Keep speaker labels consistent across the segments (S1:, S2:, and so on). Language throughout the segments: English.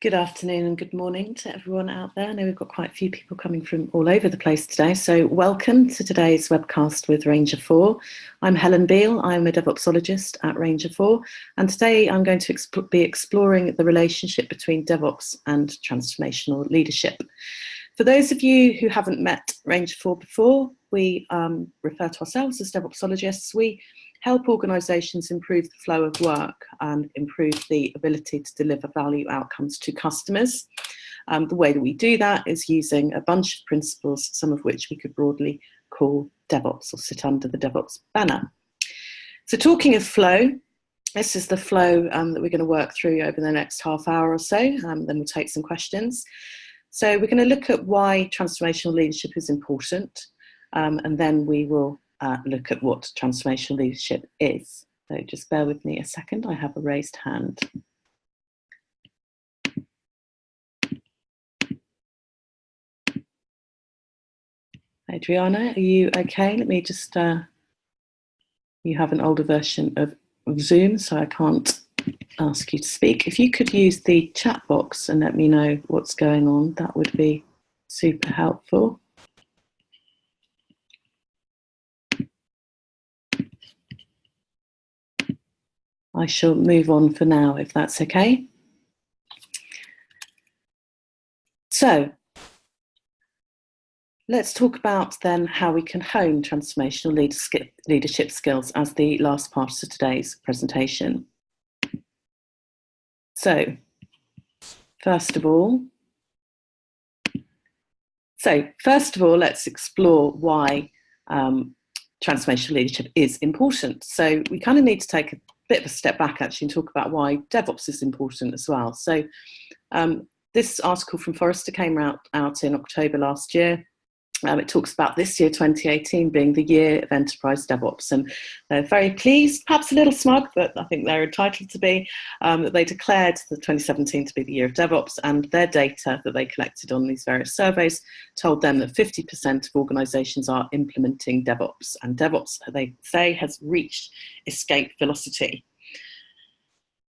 S1: Good afternoon and good morning to everyone out there. I know we've got quite a few people coming from all over the place today, so welcome to today's webcast with Ranger 4. I'm Helen Beal, I'm a DevOpsologist at Ranger 4, and today I'm going to be exploring the relationship between DevOps and transformational leadership. For those of you who haven't met Ranger 4 before, we refer to ourselves as DevOpsologists. We help organisations improve the flow of work and improve the ability to deliver value outcomes to customers. The way that we do that is using a bunch of principles, some of which we could broadly call DevOps or sit under the DevOps banner. So talking of flow, this is the flow that we're going to work through over the next half hour or so, then we'll take some questions. So we're going to look at why transformational leadership is important, and then we will look at what transformational leadership is. So just bear with me a second, I have a raised hand. Adriana, are you okay? Let me just, you have an older version of Zoom, so I can't ask you to speak. If you could use the chat box and let me know what's going on, that would be super helpful. I shall move on for now, if that's okay. So let's talk about then how we can hone transformational leadership skills as the last part of today's presentation. So first of all, let's explore why transformational leadership is important. So we kind of need to take a bit of a step back actually and talk about why DevOps is important as well. So this article from Forrester came out in October last year. It talks about this year, 2018, being the year of enterprise DevOps, and they're very pleased, perhaps a little smug, but I think they're entitled to be, that they declared the 2017 to be the year of DevOps, and their data that they collected on these various surveys told them that 50% of organisations are implementing DevOps, and DevOps, they say, has reached escape velocity.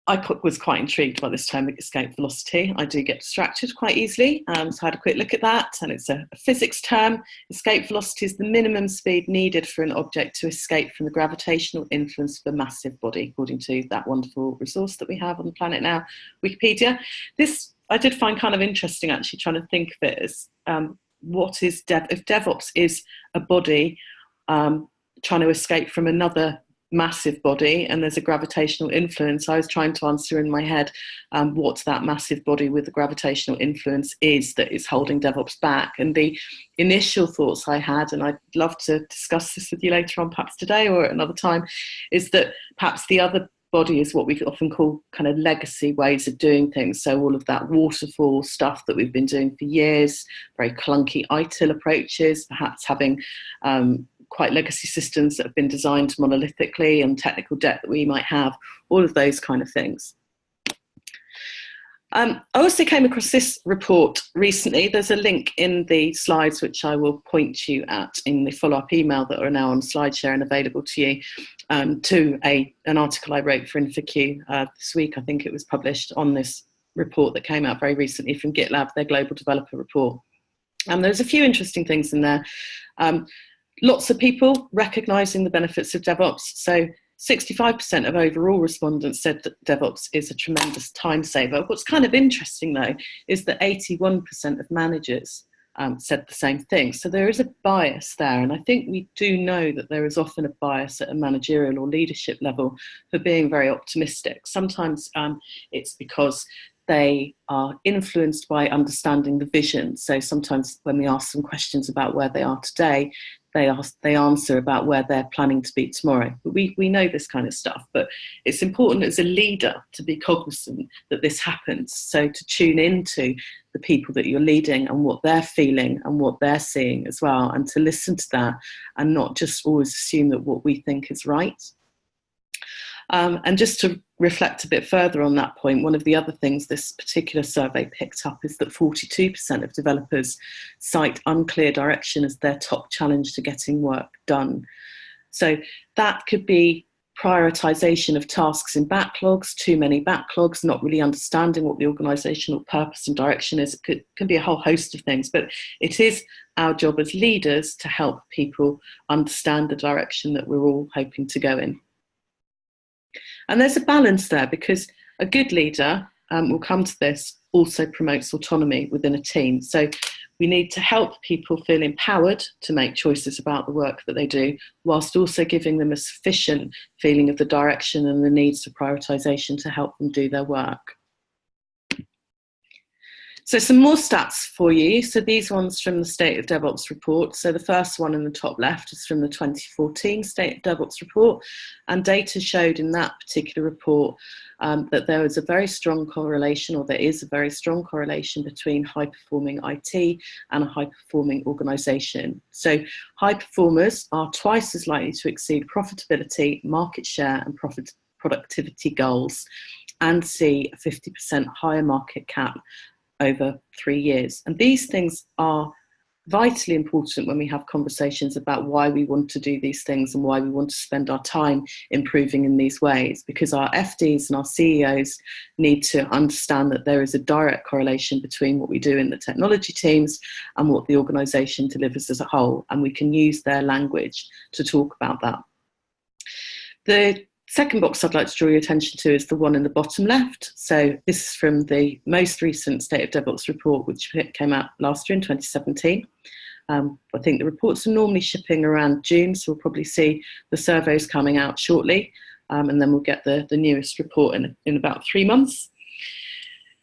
S1: I was quite intrigued by this term, escape velocity. I do get distracted quite easily, so I had a quick look at that, and it's a physics term. Escape velocity is the minimum speed needed for an object to escape from the gravitational influence of a massive body, according to that wonderful resource that we have on the planet now, Wikipedia. This I did find kind of interesting, actually, trying to think of it as what is if DevOps is a body trying to escape from another massive body and there's a gravitational influence. I was trying to answer in my head what that massive body with the gravitational influence is that is holding DevOps back. And the initial thoughts I had, and I'd love to discuss this with you later on, perhaps today or at another time, is that perhaps the other body is what we often call kind of legacy ways of doing things. So all of that waterfall stuff that we've been doing for years, very clunky ITIL approaches, perhaps having quite legacy systems that have been designed monolithically and technical debt that we might have, all of those kind of things. I also came across this report recently. There's a link in the slides which I will point you at in the follow-up email that are now on SlideShare and available to you, to an article I wrote for InfoQ this week. I think it was published on this report that came out very recently from GitLab, their global developer report. There's a few interesting things in there. Lots of people recognising the benefits of DevOps. So 65% of overall respondents said that DevOps is a tremendous time saver. What's kind of interesting, though, is that 81% of managers said the same thing. So there is a bias there. And I think we do know that there is often a bias at a managerial or leadership level for being very optimistic. Sometimes it's because they are influenced by understanding the vision. So sometimes when we ask them questions about where they are today, they answer about where they're planning to be tomorrow. But we know this kind of stuff, but it's important as a leader to be cognizant that this happens. So to tune into the people that you're leading and what they're feeling and what they're seeing as well, and to listen to that and not just always assume that what we think is right. And just to reflect a bit further on that point, one of the other things this particular survey picked up is that 42% of developers cite unclear direction as their top challenge to getting work done. So that could be prioritization of tasks in backlogs, too many backlogs, not really understanding what the organisational purpose and direction is. It can be a whole host of things, but it is our job as leaders to help people understand the direction that we're all hoping to go in. And there's a balance there, because a good leader, we'll come to this, also promotes autonomy within a team. So we need to help people feel empowered to make choices about the work that they do, whilst also giving them a sufficient feeling of the direction and the needs for prioritisation to help them do their work. So some more stats for you. So these ones from the State of DevOps report. So the first one in the top left is from the 2014 State of DevOps report, and data showed in that particular report that there was a very strong correlation, or there is a very strong correlation between high-performing IT and a high-performing organisation. So high performers are twice as likely to exceed profitability, market share and productivity goals, and see a 50% higher market cap over 3 years. And these things are vitally important when we have conversations about why we want to do these things and why we want to spend our time improving in these ways, because our FDs and our CEOs need to understand that there is a direct correlation between what we do in the technology teams and what the organisation delivers as a whole, and we can use their language to talk about that. The second box I'd like to draw your attention to is the one in the bottom left. So this is from the most recent State of DevOps report, which came out last year in 2017. I think the reports are normally shipping around June, so we'll probably see the surveys coming out shortly, and then we'll get the newest report in about 3 months.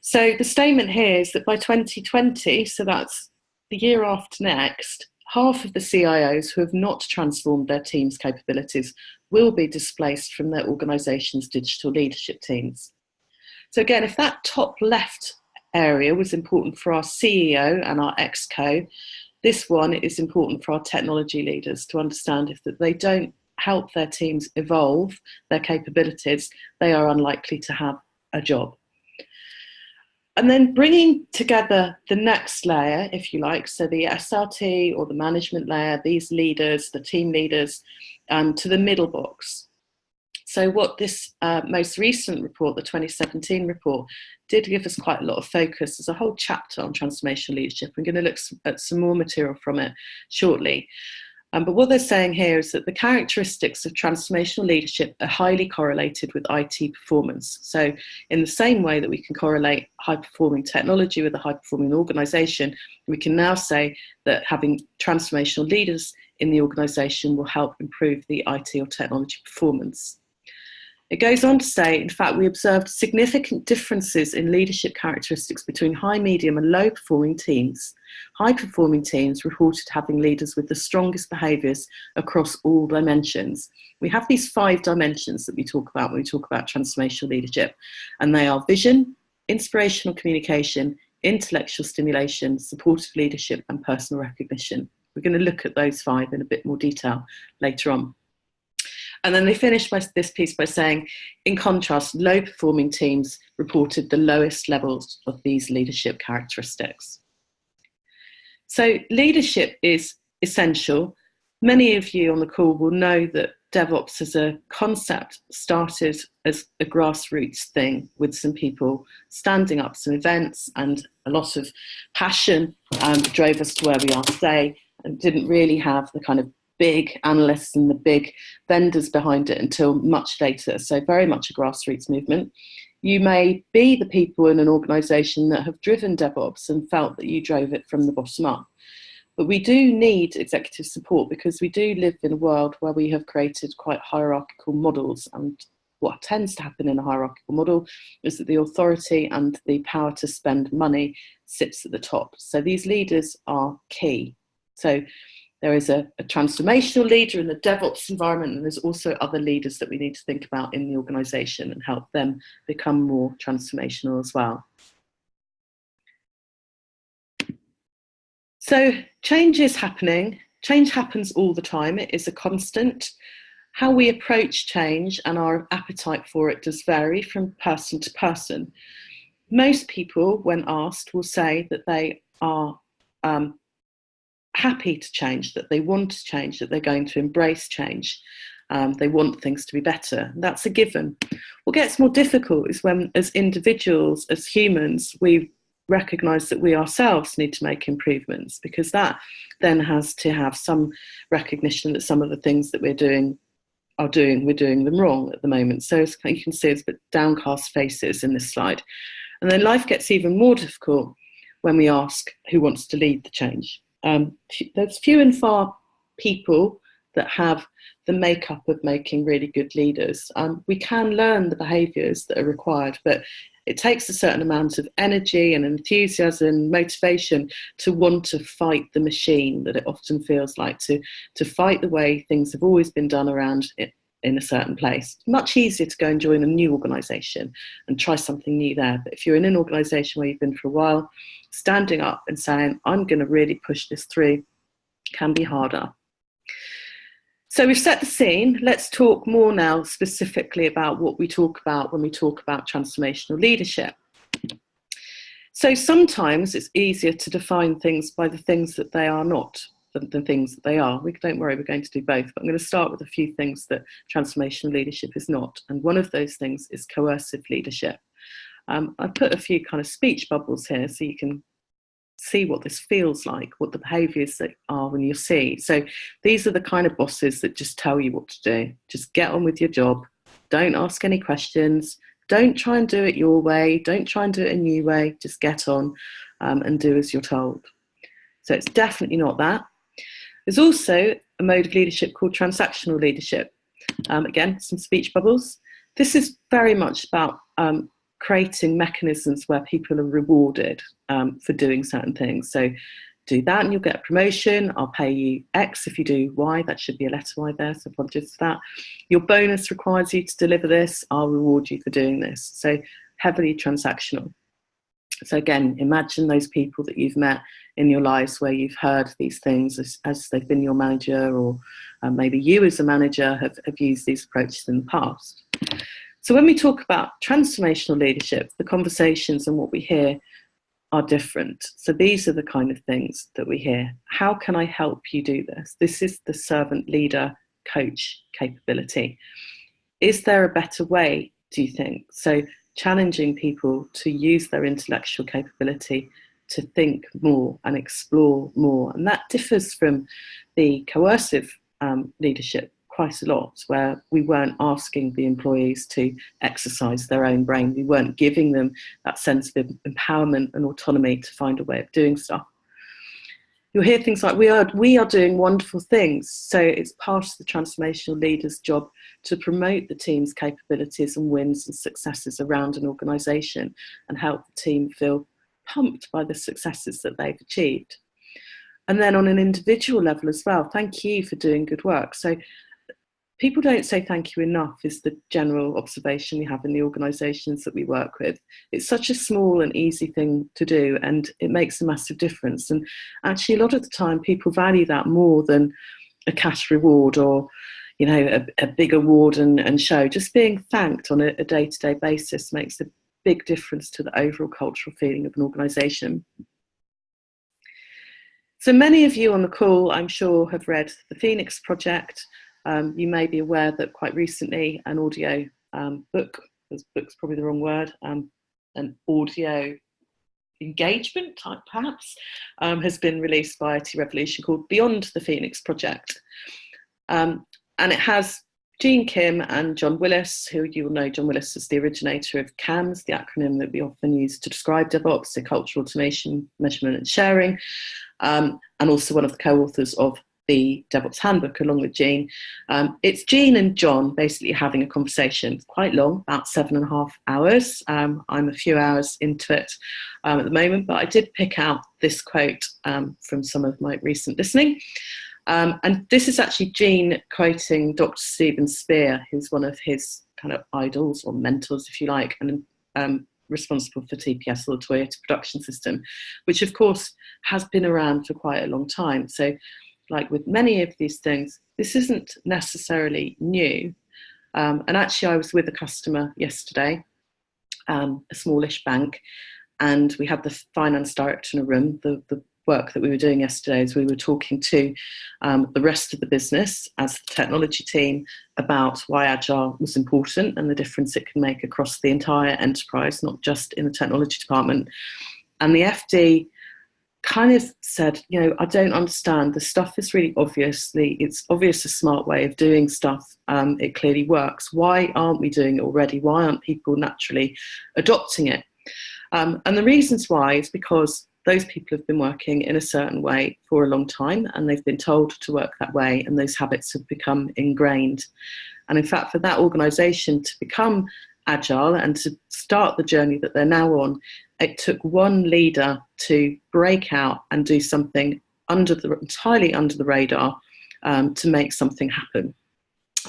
S1: So the statement here is that by 2020, so that's the year after next, half of the CIOs who have not transformed their team's capabilities will be displaced from their organisation's digital leadership teams. So again, if that top left area was important for our CEO and our ExCo, this one is important for our technology leaders to understand if that they don't help their teams evolve their capabilities, they are unlikely to have a job. And then bringing together the next layer, if you like, so the SRT or the management layer, these leaders, the team leaders, to the middle box. So what this most recent report, the 2017 report, did give us quite a lot of focus. There's a whole chapter on transformational leadership. I'm going to look at some more material from it shortly. But what they're saying here is that the characteristics of transformational leadership are highly correlated with IT performance. So in the same way that we can correlate high-performing technology with a high-performing organisation, we can now say that having transformational leaders in the organisation will help improve the IT or technology performance. It goes on to say, in fact, we observed significant differences in leadership characteristics between high, medium and low performing teams. High performing teams reported having leaders with the strongest behaviours across all dimensions. We have these 5 dimensions that we talk about when we talk about transformational leadership, and they are vision, inspirational communication, intellectual stimulation, supportive leadership and personal recognition. We're going to look at those 5 in a bit more detail later on. And then they finished this piece by saying, in contrast, low-performing teams reported the lowest levels of these leadership characteristics. So leadership is essential. Many of you on the call will know that DevOps as a concept started as a grassroots thing with some people standing up some events, and a lot of passion drove us to where we are today, and didn't really have the kind of big analysts and the big vendors behind it until much later. So very much a grassroots movement. You may be the people in an organisation that have driven DevOps and felt that you drove it from the bottom up. But we do need executive support, because we do live in a world where we have created quite hierarchical models, and what tends to happen in a hierarchical model is that the authority and the power to spend money sits at the top. So these leaders are key. So there is a transformational leader in the DevOps environment, and there's also other leaders that we need to think about in the organisation and help them become more transformational as well. So change is happening. Change happens all the time. It is a constant. How we approach change and our appetite for it does vary from person to person. Most people, when asked, will say that they are happy to change, that they want to change, that they're going to embrace change. They want things to be better. That's a given. What gets more difficult is when, as individuals, as humans, we recognise that we ourselves need to make improvements, because that then has to have some recognition that some of the things that we're doing them wrong at the moment. So as you can see, it's a bit downcast faces in this slide. And then life gets even more difficult when we ask who wants to lead the change. There's few and far people that have the makeup of making really good leaders. We can learn the behaviours that are required, but it takes a certain amount of energy and enthusiasm, motivation to want to fight the machine that it often feels like, to fight the way things have always been done around it in a certain place. It's much easier to go and join a new organisation and try something new there. But if you're in an organisation where you've been for a while, standing up and saying, I'm going to really push this through, can be harder. So we've set the scene. Let's talk more now specifically about what we talk about when we talk about transformational leadership. So sometimes it's easier to define things by the things that they are not than the things that they are. Don't worry, we're going to do both, but I'm going to start with a few things that transformational leadership is not. And one of those things is coercive leadership. I've put a few kind of speech bubbles here so you can see what this feels like, what the behaviours that are when you see. So these are the kind of bosses that just tell you what to do. Just get on with your job. Don't ask any questions. Don't try and do it your way. Don't try and do it a new way. Just get on and do as you're told. So it's definitely not that. There's also a mode of leadership called transactional leadership. Again, some speech bubbles. This is very much about creating mechanisms where people are rewarded for doing certain things. So do that and you'll get a promotion. I'll pay you X if you do Y. That should be a letter Y there, so apologies for that. Your bonus requires you to deliver this. I'll reward you for doing this. So heavily transactional. So again, imagine those people that you've met in your lives where you've heard these things as they've been your manager, or maybe you as a manager have used these approaches in the past. So when we talk about transformational leadership, the conversations and what we hear are different. So these are the kind of things that we hear. How can I help you do this? This is the servant leader coach capability. Is there a better way, do you think? So challenging people to use their intellectual capability to think more and explore more. And that differs from the coercive leadership quite a lot, where we weren't asking the employees to exercise their own brain. We weren't giving them that sense of empowerment and autonomy to find a way of doing stuff. You'll hear things like, we are doing wonderful things. So it's part of the transformational leader's job to promote the team's capabilities and wins and successes around an organisation and help the team feel pumped by the successes that they've achieved. And then on an individual level as well, thank you for doing good work. So people don't say thank you enough is the general observation we have in the organisations that we work with. It's such a small and easy thing to do, and it makes a massive difference. And actually, a lot of the time, people value that more than a cash reward or, you know, a big award and show. Just being thanked on a day-to-day basis makes a big difference to the overall cultural feeling of an organisation. So many of you on the call, I'm sure, have read the Phoenix Project. You may be aware that quite recently an audio book, book's probably the wrong word, an audio engagement type perhaps, has been released by IT Revolution called Beyond the Phoenix Project. And it has Gene Kim and John Willis, who you will know John Willis is the originator of CAMS, the acronym that we often use to describe DevOps, so cultural automation, measurement and sharing, and also one of the co-authors of the DevOps Handbook along with Gene. It's Gene and John basically having a conversation. It's quite long, about 7.5 hours. I'm a few hours into it at the moment, but I did pick out this quote from some of my recent listening. And this is actually Gene quoting Dr. Stephen Spear, who's one of his kind of idols or mentors, if you like, and responsible for TPS, or the Toyota Production System, which of course has been around for quite a long time. So like with many of these things, this isn't necessarily new. And actually I was with a customer yesterday, a smallish bank, and we had the finance director in a room. The work that we were doing yesterday is we were talking to the rest of the business as the technology team about why Agile was important and the difference it can make across the entire enterprise, not just in the technology department. And the FD kind of said, I don't understand. The stuff is really obvious. It's obvious a smart way of doing stuff. It clearly works. Why aren't we doing it already? Why aren't people naturally adopting it? And the reasons why is because those people have been working in a certain way for a long time, and they've been told to work that way, and those habits have become ingrained. And in fact, for that organisation to become agile and to start the journey that they're now on, it took one leader to break out and do something entirely under the radar to make something happen.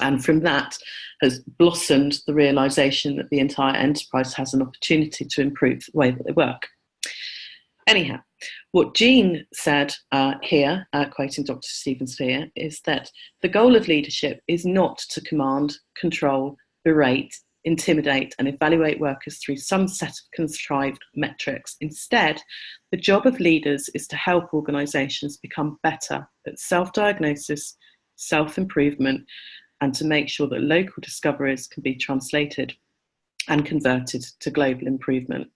S1: And from that has blossomed the realisation that the entire enterprise has an opportunity to improve the way that they work. Anyhow, what Jean said here, quoting Dr. Stephen Spear, is that the goal of leadership is not to command, control, berate, intimidate and evaluate workers through some set of contrived metrics. Instead, the job of leaders is to help organisations become better at self-diagnosis, self-improvement, and to make sure that local discoveries can be translated and converted to global improvement.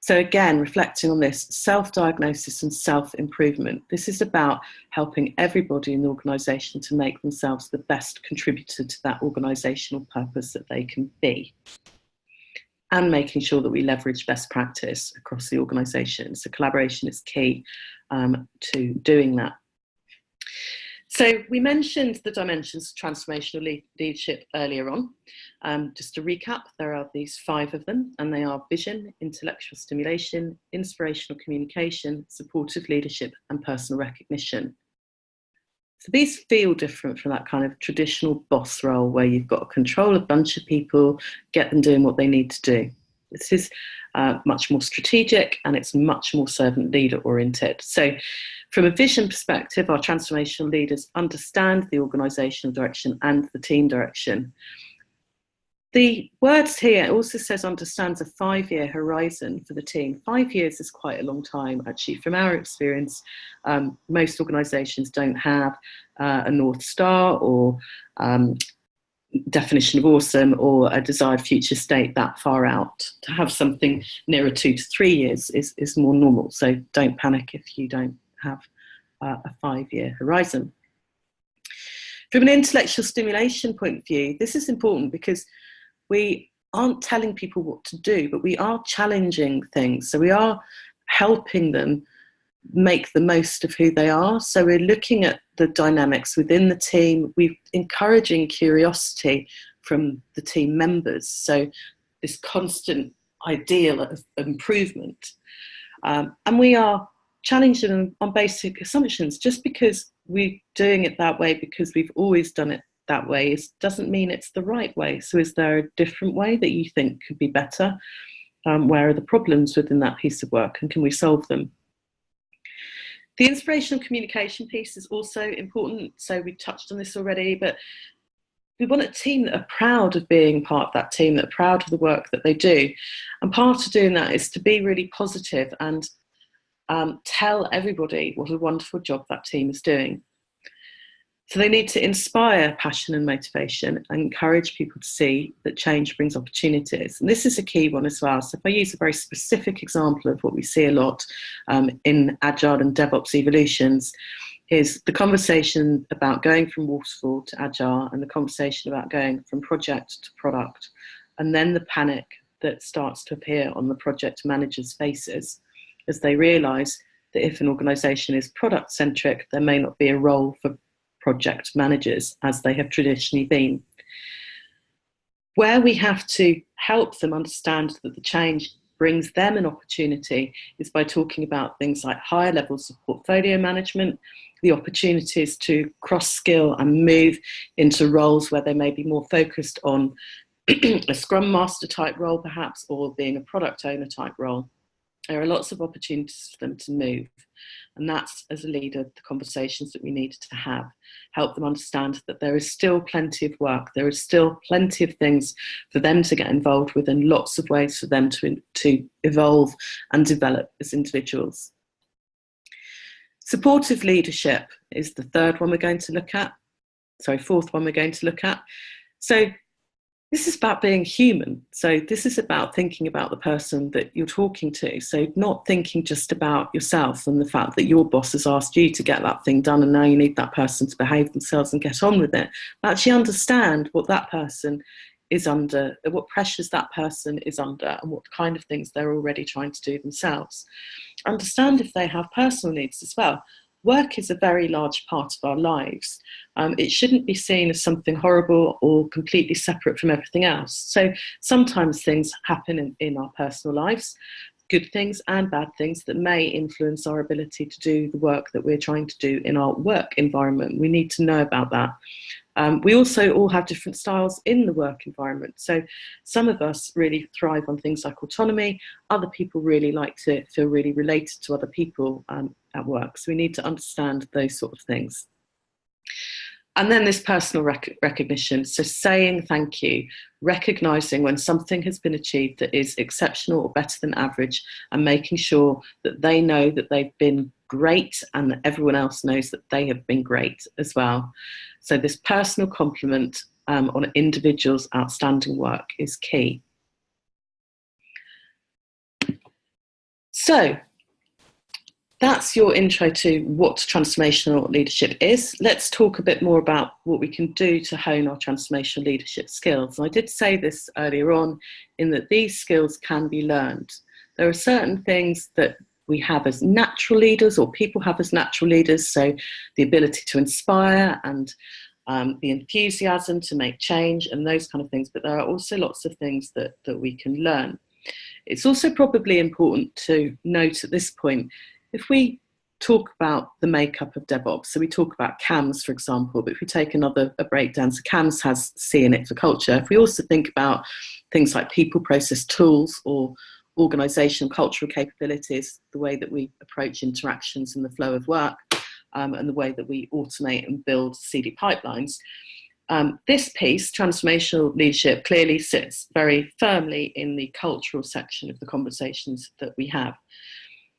S1: So again, reflecting on this, self-diagnosis and self-improvement, this is about helping everybody in the organisation to make themselves the best contributor to that organisational purpose that they can be, and making sure that we leverage best practice across the organisation. So collaboration is key to doing that. So we mentioned the dimensions of transformational leadership earlier on. Just to recap, there are these 5 of them, and they are vision, intellectual stimulation, inspirational communication, supportive leadership, and personal recognition. So these feel different from that kind of traditional boss role where you've got to control a bunch of people, get them doing what they need to do. This is much more strategic, and it's much more servant leader oriented. So from a vision perspective, our transformational leaders understand the organisational direction and the team direction. The words here also says understands a 5-year horizon for the team. 5 years is quite a long time, actually. From our experience, most organisations don't have a North Star or definition of awesome or a desired future state that far out. To have something nearer 2 to 3 years is more normal. So don't panic if you don't have a 5-year horizon. From an intellectual stimulation point of view, this is important because we aren't telling people what to do, but we are challenging things. So we are helping them make the most of who they are. So we're looking at the dynamics within the team. We're encouraging curiosity from the team members. So this constant ideal of improvement. And we are challenging them on basic assumptions. Just because we're doing it that way because we've always done it that way doesn't mean it's the right way. So is there a different way that you think could be better? Where are the problems within that piece of work, and can we solve them? The inspirational communication piece is also important. So we touched on this already, but we want a team that are proud of being part of that team, that are proud of the work that they do. And part of doing that is to be really positive and tell everybody what a wonderful job that team is doing. So they need to inspire passion and motivation and encourage people to see that change brings opportunities. And this is a key one as well. So if I use a very specific example of what we see a lot in Agile and DevOps evolutions, is the conversation about going from waterfall to Agile and the conversation about going from project to product, and then the panic that starts to appear on the project managers' faces as they realise that if an organisation is product-centric, there may not be a role for project managers as they have traditionally been. Where we have to help them understand that the change brings them an opportunity is by talking about things like higher levels of portfolio management, the opportunities to cross-skill and move into roles where they may be more focused on a Scrum Master type role perhaps, or being a product owner type role. There are lots of opportunities for them to move. And that's, as a leader, the conversations that we need to have. Help them understand that there is still plenty of work. There is still plenty of things for them to get involved with, and lots of ways for them to evolve and develop as individuals. Supportive leadership is the third one we're going to look at. Sorry, fourth one we're going to look at. So this is about being human. So this is about thinking about the person that you're talking to. So not thinking just about yourself and the fact that your boss has asked you to get that thing done and now you need that person to behave themselves and get on with it. But actually understand what that person is under, what pressures that person is under, and what kind of things they're already trying to do themselves. Understand if they have personal needs as well. Work is a very large part of our lives. It shouldn't be seen as something horrible or completely separate from everything else. So sometimes things happen in our personal lives, good things and bad things that may influence our ability to do the work that we're trying to do in our work environment. We need to know about that. We also all have different styles in the work environment. So some of us really thrive on things like autonomy. Other people really like to feel really related to other people at work. So we need to understand those sort of things. And then this personal recognition. So saying thank you, recognizing when something has been achieved that is exceptional or better than average, and making sure that they know that they've been great and that everyone else knows that they have been great as well. So this personal compliment on an individual's outstanding work is key. So that's your intro to what transformational leadership is. Let's talk a bit more about what we can do to hone our transformational leadership skills. And I did say this earlier on, in that these skills can be learned. There are certain things that we have as natural leaders, or people have as natural leaders, so the ability to inspire and the enthusiasm to make change and those kind of things, but there are also lots of things that we can learn. It's also probably important to note at this point, if we talk about the makeup of DevOps, so we talk about CAMS, for example, but if we take a breakdown, so CAMS has C in it for culture. If we also think about things like people, process, tools, or organizational cultural capabilities, the way that we approach interactions and the flow of work, and the way that we automate and build CD pipelines. This piece, transformational leadership, clearly sits very firmly in the cultural section of the conversations that we have.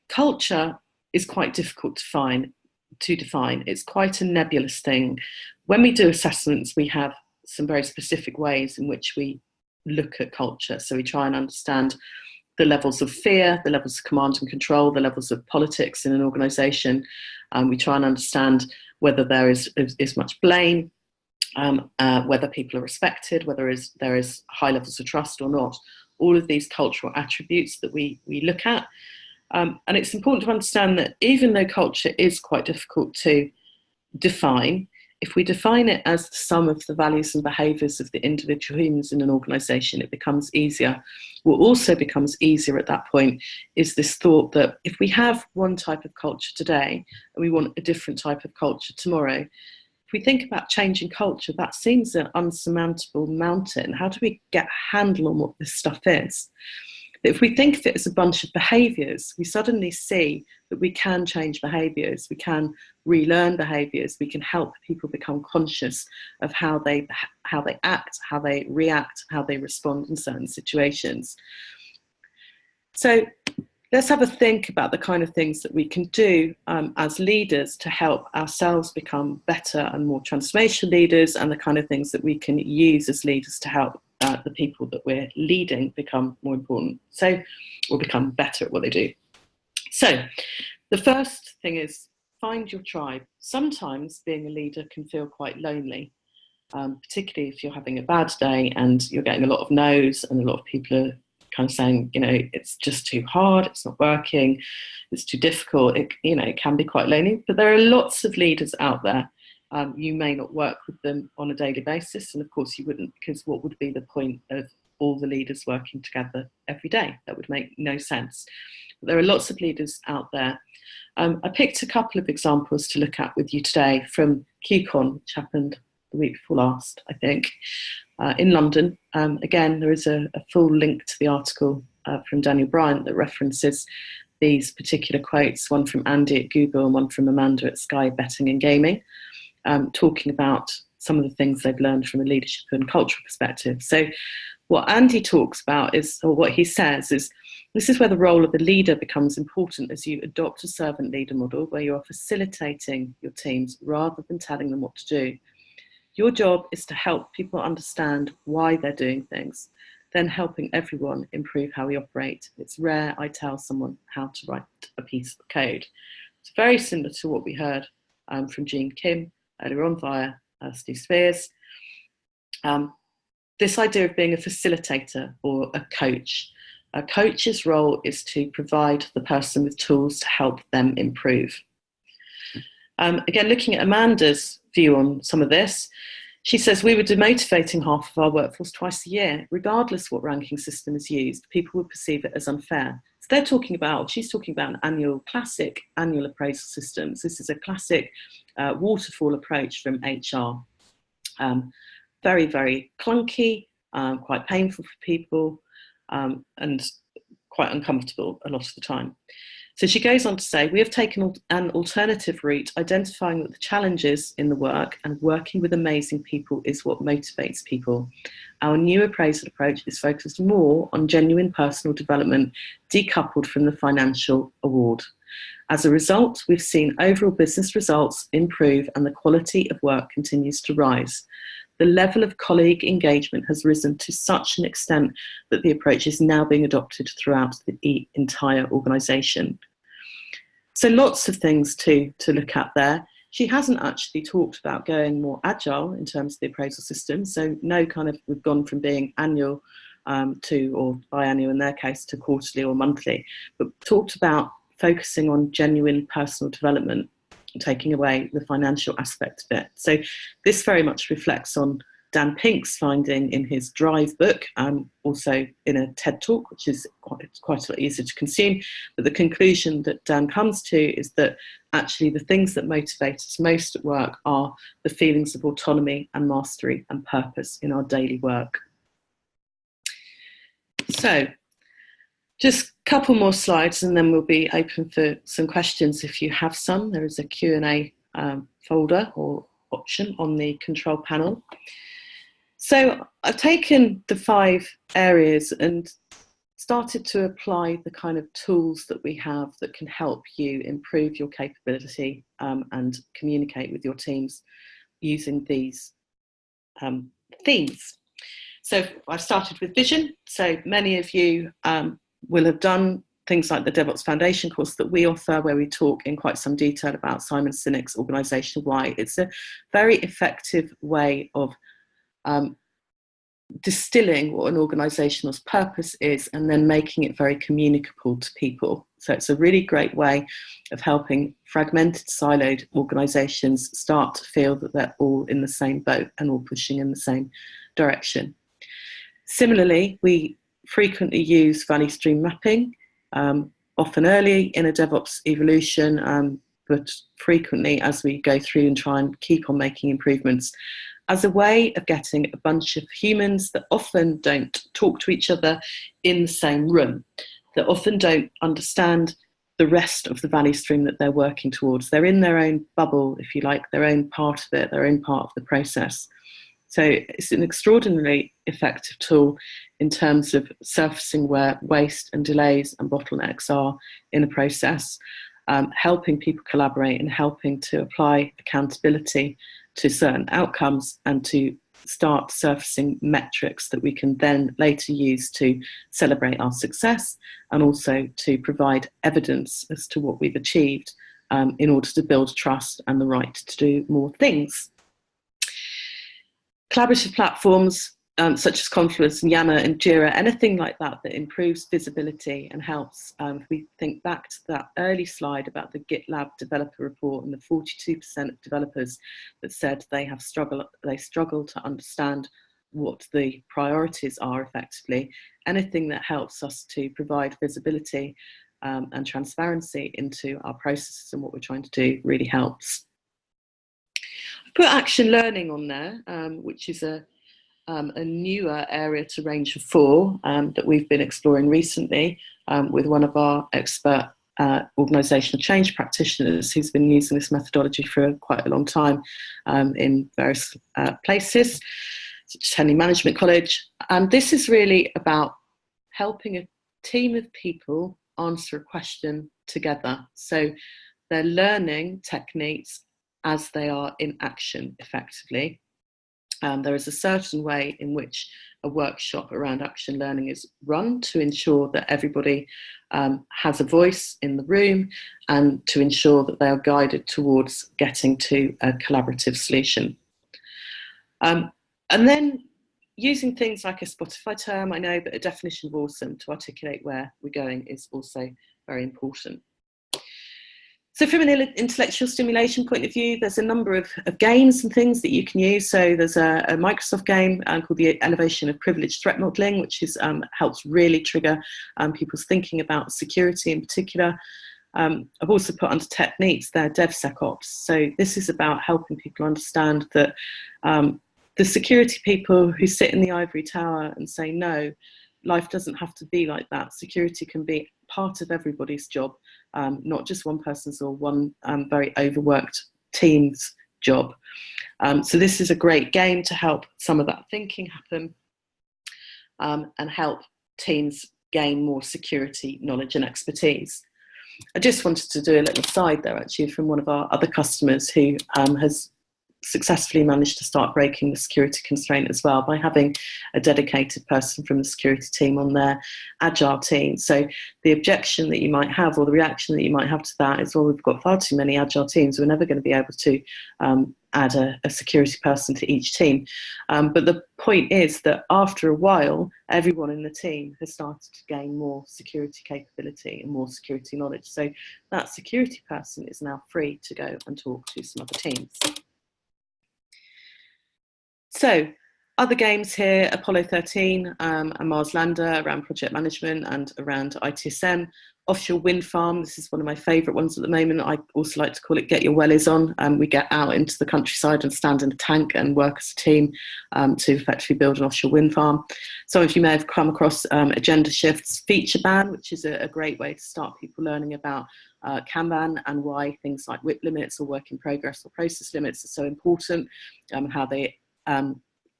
S1: Culture is quite difficult to define. It's quite a nebulous thing. When we do assessments, we have some very specific ways in which we look at culture. So we try and understand the levels of fear, the levels of command and control, the levels of politics in an organisation. We try and understand whether there is much blame, whether people are respected, whether there is high levels of trust or not. All of these cultural attributes that we look at. And it's important to understand that even though culture is quite difficult to define, if we define it as the sum of the values and behaviours of the individual humans in an organisation, it becomes easier. What also becomes easier at that point is this thought that if we have one type of culture today and we want a different type of culture tomorrow, if we think about changing culture, that seems an unsurmountable mountain. How do we get a handle on what this stuff is? But if we think of it as a bunch of behaviours, we suddenly see that we can change behaviours, we can relearn behaviours, we can help people become conscious of how they act, how they react, how they respond in certain situations. So let's have a think about the kind of things that we can do as leaders to help ourselves become better and more transformational leaders, and the kind of things that we can use as leaders to help the people that we're leading become more important, or become better at what they do. So the first thing is find your tribe. Sometimes being a leader can feel quite lonely, particularly if you're having a bad day and you're getting a lot of no's and a lot of people are kind of saying, it's just too hard, it's not working, it's too difficult. It can be quite lonely, but there are lots of leaders out there. You may not work with them on a daily basis, and of course you wouldn't, because what would be the point of all the leaders working together every day? That would make no sense. But there are lots of leaders out there. I picked a couple of examples to look at with you today from QCon, which happened the week before last, I think, in London. Again, there is a full link to the article from Daniel Bryant that references these particular quotes, one from Andy at Google and one from Amanda at Sky Betting and Gaming, talking about some of the things they've learned from a leadership and cultural perspective. So what Andy talks about is, or what he says is, This is where the role of the leader becomes important as you adopt a servant leader model where you are facilitating your teams rather than telling them what to do. Your job is to help people understand why they're doing things, then helping everyone improve how we operate. It's rare I tell someone how to write a piece of code. It's very similar to what we heard from Jean Kim earlier on via Steve Spears. This idea of being a facilitator or a coach. A coach's role is to provide the person with tools to help them improve. Again, looking at Amanda's view on some of this, she says, we were demotivating half of our workforce twice a year. Regardless what ranking system is used, people would perceive it as unfair. So they're talking about, she's talking about an classic annual appraisal system. So this is a classic waterfall approach from HR. Very, very clunky, quite painful for people, and quite uncomfortable a lot of the time. So she goes on to say, we have taken an alternative route, identifying that the challenges in the work and working with amazing people is what motivates people. Our new appraisal approach is focused more on genuine personal development, decoupled from the financial award. As a result, we've seen overall business results improve and the quality of work continues to rise. The level of colleague engagement has risen to such an extent that the approach is now being adopted throughout the entire organisation. So lots of things to look at there. She hasn't actually talked about going more agile in terms of the appraisal system. So we've gone from being annual or biannual in their case, to quarterly or monthly, but talked about focusing on genuine personal development, taking away the financial aspect of it. So this very much reflects on Dan Pink's finding in his Drive book, also in a TED talk, which is quite a lot easier to consume. But the conclusion that Dan comes to is that actually the things that motivate us most at work are the feelings of autonomy and mastery and purpose in our daily work. So just a couple more slides and then we'll be open for some questions if you have some. There is a Q&A folder or option on the control panel. So I've taken the 5 areas and started to apply the kind of tools that we have that can help you improve your capability and communicate with your teams using these themes. So I've started with vision. So many of you will have done things like the DevOps Foundation course that we offer, where we talk in quite some detail about Simon Sinek's organisational why. It's a very effective way of distilling what an organisation's purpose is and then making it very communicable to people. So it's a really great way of helping fragmented, siloed organisations start to feel that they're all in the same boat and all pushing in the same direction. Similarly, we frequently use value stream mapping, often early in a DevOps evolution, but frequently as we go through and try and keep on making improvements, as a way of getting a bunch of humans that often don't talk to each other in the same room, that often don't understand the rest of the value stream that they're working towards. They're in their own bubble, if you like, their own part of it, their own part of the process. So it's an extraordinarily effective tool in terms of surfacing where waste and delays and bottlenecks are in a process, helping people collaborate and helping to apply accountability to certain outcomes and to start surfacing metrics that we can then later use to celebrate our success and also to provide evidence as to what we've achieved in order to build trust and the right to do more things. Collaborative platforms such as Confluence and Yammer and Jira, anything like that that improves visibility and helps. If we think back to that early slide about the GitLab developer report and the 42% of developers that said they struggle to understand what the priorities are effectively, anything that helps us to provide visibility and transparency into our processes and what we're trying to do really helps. I've put action learning on there, which is a newer area to Range of 4 that we've been exploring recently with one of our expert organisational change practitioners who's been using this methodology for quite a long time in various places, such as Henley Management College. And this is really about helping a team of people answer a question together. So they're learning techniques as they are in action effectively. There is a certain way in which a workshop around action learning is run to ensure that everybody has a voice in the room and to ensure that they are guided towards getting to a collaborative solution. And then using things like a Spotify term, I know, but a definition of awesome to articulate where we're going is also very important. So from an intellectual stimulation point of view, there's a number of games and things that you can use. So there's a Microsoft game called the Elevation of Privileged Threat Modeling, which is, helps really trigger people's thinking about security in particular. I've also put under techniques there DevSecOps. So this is about helping people understand that the security people who sit in the ivory tower and say, no, life doesn't have to be like that. Security can be part of everybody's job, not just one person's or one very overworked team's job. So this is a great game to help some of that thinking happen and help teams gain more security knowledge and expertise. I just wanted to do a little aside there actually from one of our other customers who has successfully managed to start breaking the security constraint as well by having a dedicated person from the security team on their agile team. So the objection that you might have, or the reaction that you might have to that is, well, we've got far too many agile teams, we're never going to be able to add a security person to each team. But the point is that after a while, everyone in the team has started to gain more security capability and more security knowledge. So that security person is now free to go and talk to some other teams. So other games here, Apollo 13 and Mars Lander around project management and around ITSM. Offshore wind farm, this is one of my favourite ones at the moment. I also like to call it Get Your Wellies On. We get out into the countryside and stand in a tank and work as a team to effectively build an offshore wind farm. Some of you may have come across Agenda Shift's Feature Ban, which is a great way to start people learning about Kanban and why things like WIP limits or work in progress or process limits are so important, and how they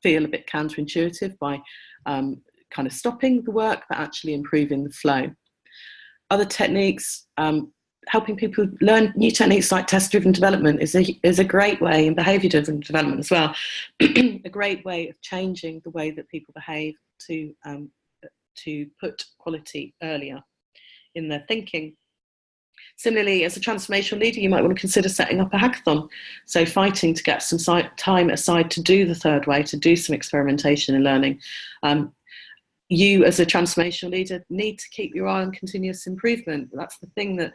S1: feel a bit counterintuitive by kind of stopping the work but actually improving the flow. Other techniques, helping people learn new techniques like test-driven development is a great way, and behaviour-driven development as well, a great way of changing the way that people behave to put quality earlier in their thinking. Similarly, as a transformational leader, you might want to consider setting up a hackathon. So fighting to get some time aside to do the third way, to do some experimentation and learning. You as a transformational leader need to keep your eye on continuous improvement. That's the thing that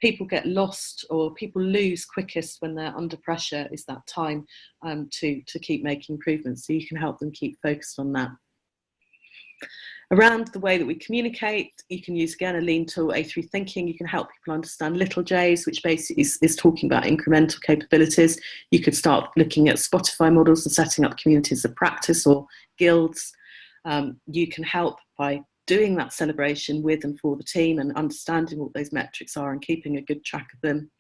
S1: people get lost or people lose quickest when they're under pressure, is that time to keep making improvements. So you can help them keep focused on that. Around the way that we communicate, you can use, again, a lean tool, A3 thinking. You can help people understand little J's, which basically is talking about incremental capabilities. You could start looking at Spotify models and setting up communities of practice or guilds. You can help by doing that celebration with and for the team and understanding what those metrics are and keeping a good track of them.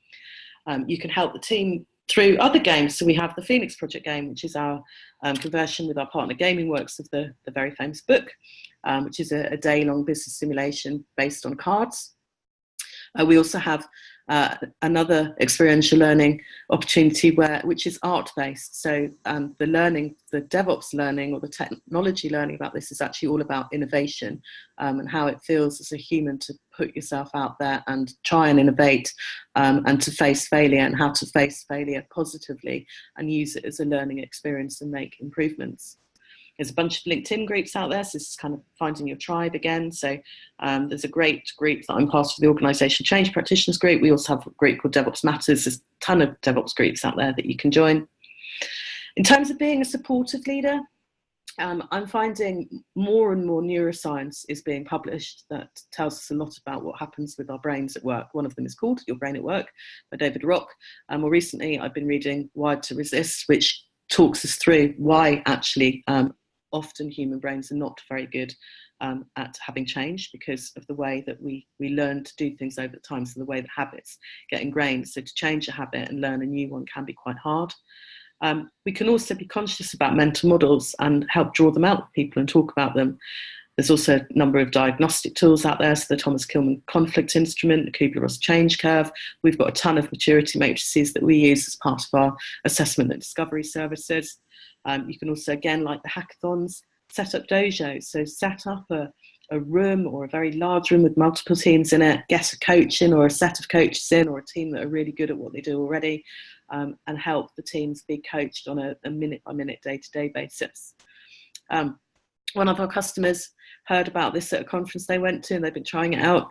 S1: You can help the team through other games. So we have the Phoenix Project game, which is our conversion with our partner Gaming Works of the very famous book, which is a day-long business simulation based on cards. We also have another experiential learning opportunity which is art-based. So the learning, the DevOps learning or the technology learning about this is actually all about innovation and how it feels as a human to put yourself out there and try and innovate and to face failure, and how to face failure positively and use it as a learning experience and make improvements. There's a bunch of LinkedIn groups out there, so this is kind of finding your tribe again. So there's a great group that I'm part of, the Organisation Change Practitioners group. We also have a group called DevOps Matters. There's a ton of DevOps groups out there that you can join. In terms of being a supportive leader, I'm finding more and more neuroscience is being published that tells us a lot about what happens with our brains at work. One of them is called Your Brain at Work by David Rock. More recently, I've been reading Wired to Resist, which talks us through why actually often human brains are not very good at having change because of the way that we learn to do things over time, so the way that habits get ingrained. So to change a habit and learn a new one can be quite hard. We can also be conscious about mental models and help draw them out with people and talk about them. There's also a number of diagnostic tools out there, so the Thomas Kilmann conflict instrument, the Kubler-Ross change curve. We've got a ton of maturity matrices that we use as part of our assessment and discovery services. You can also, again, like the hackathons, set up dojos. So set up a room or a very large room with multiple teams in it, get a coach in or a set of coaches in, or a team that are really good at what they do already, and help the teams be coached on a minute-by-minute, day-to-day basis. One of our customers heard about this at a conference they went to, and they've been trying it out,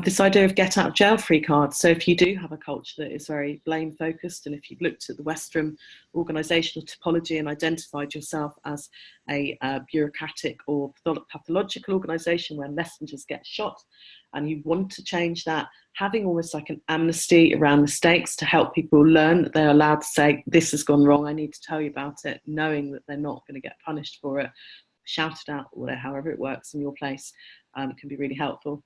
S1: this idea of get out of jail free cards. So if you do have a culture that is very blame focused, and if you've looked at the Western organisational typology and identified yourself as a bureaucratic or pathological organisation where messengers get shot, and you want to change that, having almost like an amnesty around mistakes to help people learn that they're allowed to say, this has gone wrong, I need to tell you about it, knowing that they're not going to get punished for it, shout it out, or however it works in your place, can be really helpful.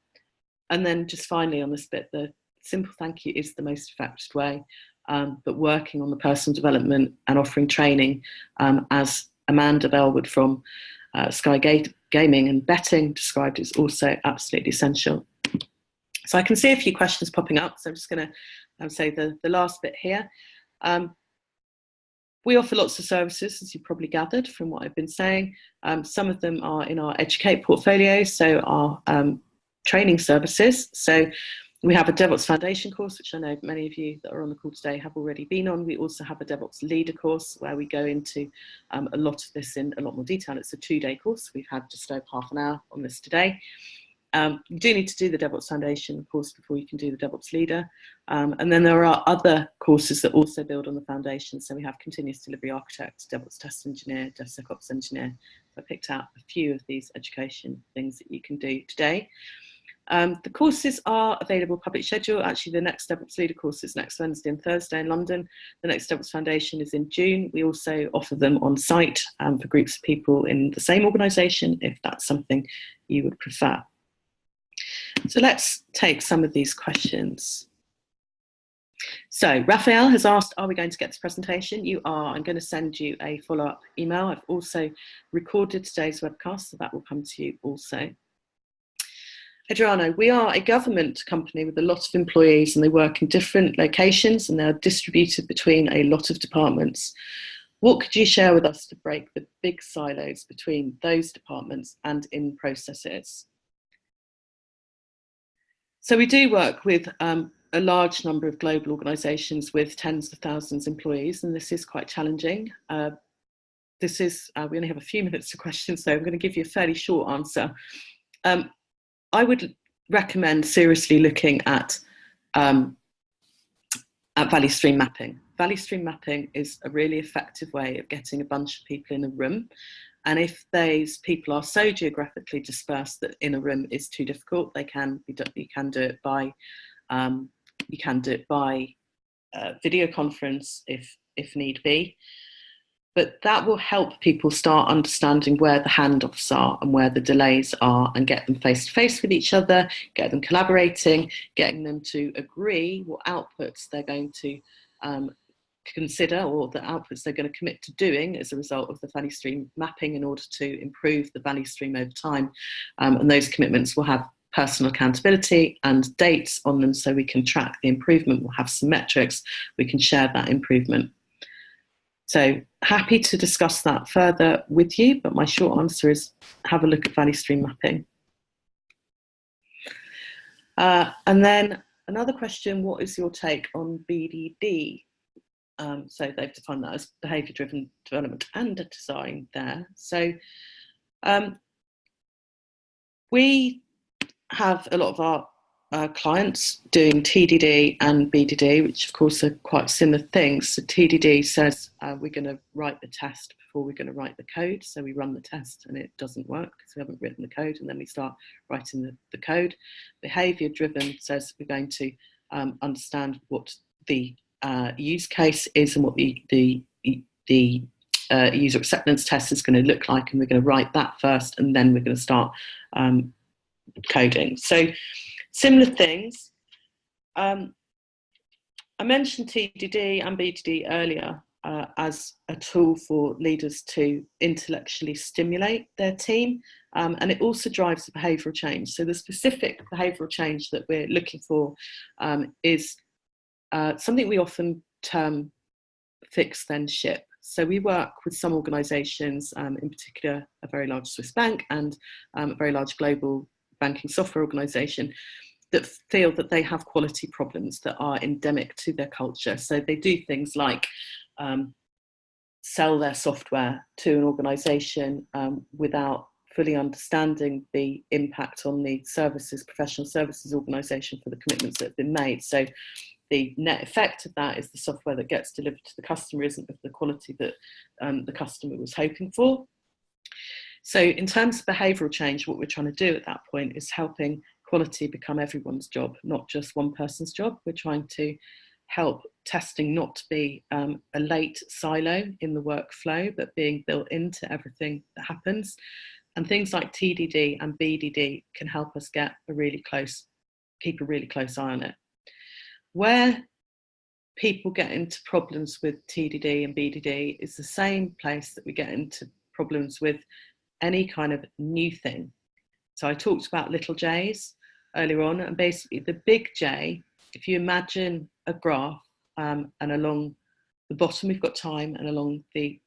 S1: And then just finally on this bit, the simple thank you is the most effective way, but working on the personal development and offering training, as Amanda Bellwood from Sky Gaming and Betting described, is also absolutely essential. So I can see a few questions popping up, so I'm just going to say the last bit here. We offer lots of services, as you probably gathered from what I've been saying. Some of them are in our Educate portfolio, so our training services. So we have a DevOps Foundation course, which I know many of you that are on the call today have already been on. We also have a DevOps Leader course where we go into a lot of this in a lot more detail. It's a 2-day course. We've had just over half an hour on this today. You do need to do the DevOps Foundation course before you can do the DevOps Leader. And then there are other courses that also build on the foundation. So we have Continuous Delivery Architect, DevOps Test Engineer, DevSecOps Engineer. So I picked out a few of these education things that you can do today. The courses are available public schedule. Actually, the next DevOps Leader course is next Wednesday and Thursday in London. The next DevOps Foundation is in June. We also offer them on site for groups of people in the same organisation, if that's something you would prefer. So let's take some of these questions. So Raphael has asked, are we going to get this presentation? You are. I'm going to send you a follow-up email. I've also recorded today's webcast, so that will come to you also. Adriano, we are a government company with a lot of employees, and they work in different locations and they're distributed between a lot of departments. What could you share with us to break the big silos between those departments and in processes? So we do work with a large number of global organisations with tens of thousands of employees, and this is quite challenging. We only have a few minutes for questions, so I'm going to give you a fairly short answer. I would recommend seriously looking at value stream mapping. Value stream mapping is a really effective way of getting a bunch of people in a room. And if those people are so geographically dispersed that in a room is too difficult, you can do it by video conference if need be. But that will help people start understanding where the handoffs are and where the delays are, and get them face to face with each other, get them collaborating, getting them to agree what outputs they're going to consider, or the outputs they're going to commit to doing as a result of the value stream mapping in order to improve the value stream over time. And those commitments will have personal accountability and dates on them, so we can track the improvement. We'll have some metrics, we can share that improvement. So happy to discuss that further with you, but my short answer is have a look at value stream mapping. And then another question, what is your take on BDD? So they've defined that as behaviour-driven development and design there. So we have a lot of our clients doing TDD and BDD, which of course are quite similar things. So TDD says we're going to write the test before we're going to write the code. So we run the test and it doesn't work because we haven't written the code, and then we start writing the code. Behaviour driven says we're going to understand what the use case is and what the user acceptance test is going to look like, and we're going to write that first, and then we're going to start coding. So similar things. I mentioned TDD and BDD earlier. as a tool for leaders to intellectually stimulate their team, and it also drives the behavioural change. So the specific behavioural change that we're looking for is something we often term fix then ship. So we work with some organisations, in particular a very large Swiss bank and a very large global banking software organisation, that feel that they have quality problems that are endemic to their culture. So they do things like sell their software to an organisation without fully understanding the impact on the services, professional services organisation for the commitments that have been made. So the net effect of that is the software that gets delivered to the customer isn't of the quality that the customer was hoping for. So in terms of behavioural change, what we're trying to do at that point is helping quality become everyone's job, not just one person's job. We're trying to help testing not to be a late silo in the workflow, but being built into everything that happens. And things like TDD and BDD can help us keep a really close eye on it. Where people get into problems with TDD and BDD is the same place that we get into problems with any kind of new thing. So I talked about little J's earlier on, and basically the big J, if you imagine a graph and along the bottom we've got time and along the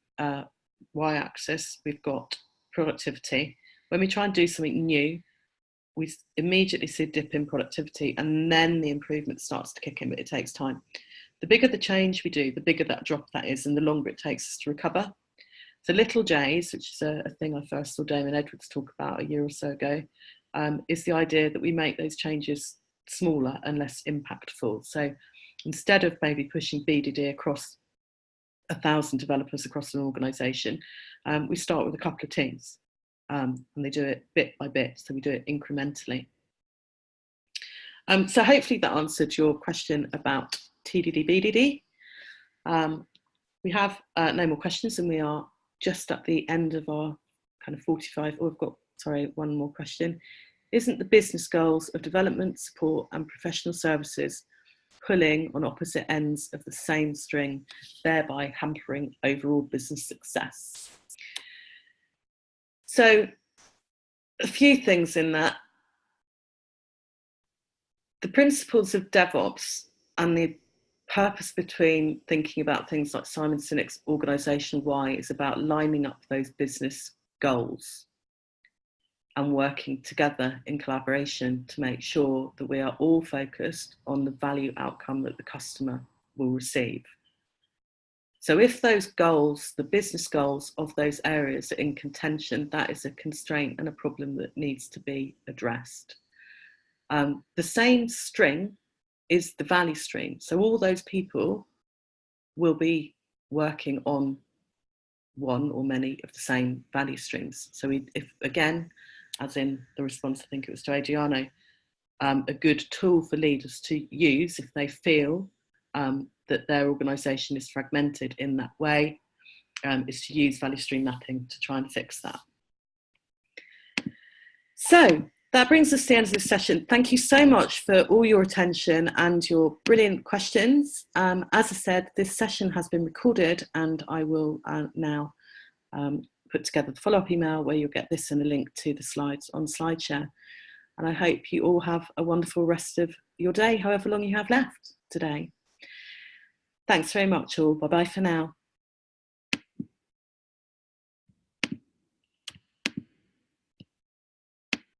S1: y-axis we've got productivity. When we try and do something new, we immediately see a dip in productivity, and then the improvement starts to kick in, but it takes time. The bigger the change we do, the bigger that drop that is, and the longer it takes us to recover. So little J's, which is a thing I first saw Damon Edwards talk about a year or so ago, is the idea that we make those changes smaller and less impactful. So instead of maybe pushing BDD across 1,000 developers across an organisation, we start with a couple of teams. And they do it bit by bit, so we do it incrementally. So hopefully that answered your question about TDD, BDD. We have no more questions, and we are just at the end of our kind of 45, or we've got, sorry, one more question. Isn't the business goals of development, support and professional services pulling on opposite ends of the same string, thereby hampering overall business success? So a few things in that. The principles of DevOps and the purpose between thinking about things like Simon Sinek's organizational why is about lining up those business goals and working together in collaboration to make sure that we are all focused on the value outcome that the customer will receive. So if those goals, the business goals of those areas are in contention, that is a constraint and a problem that needs to be addressed. The same string is the value stream. So all those people will be working on one or many of the same value streams. So if again, as in the response, I think it was to Adriano, a good tool for leaders to use if they feel that their organisation is fragmented in that way, is to use value stream mapping to try and fix that. So that brings us to the end of this session. Thank you so much for all your attention and your brilliant questions. As I said, this session has been recorded, and I will now put together the follow-up email where you'll get this and a link to the slides on SlideShare. And I hope you all have a wonderful rest of your day, however long you have left today. Thanks very much all. Bye-bye for now.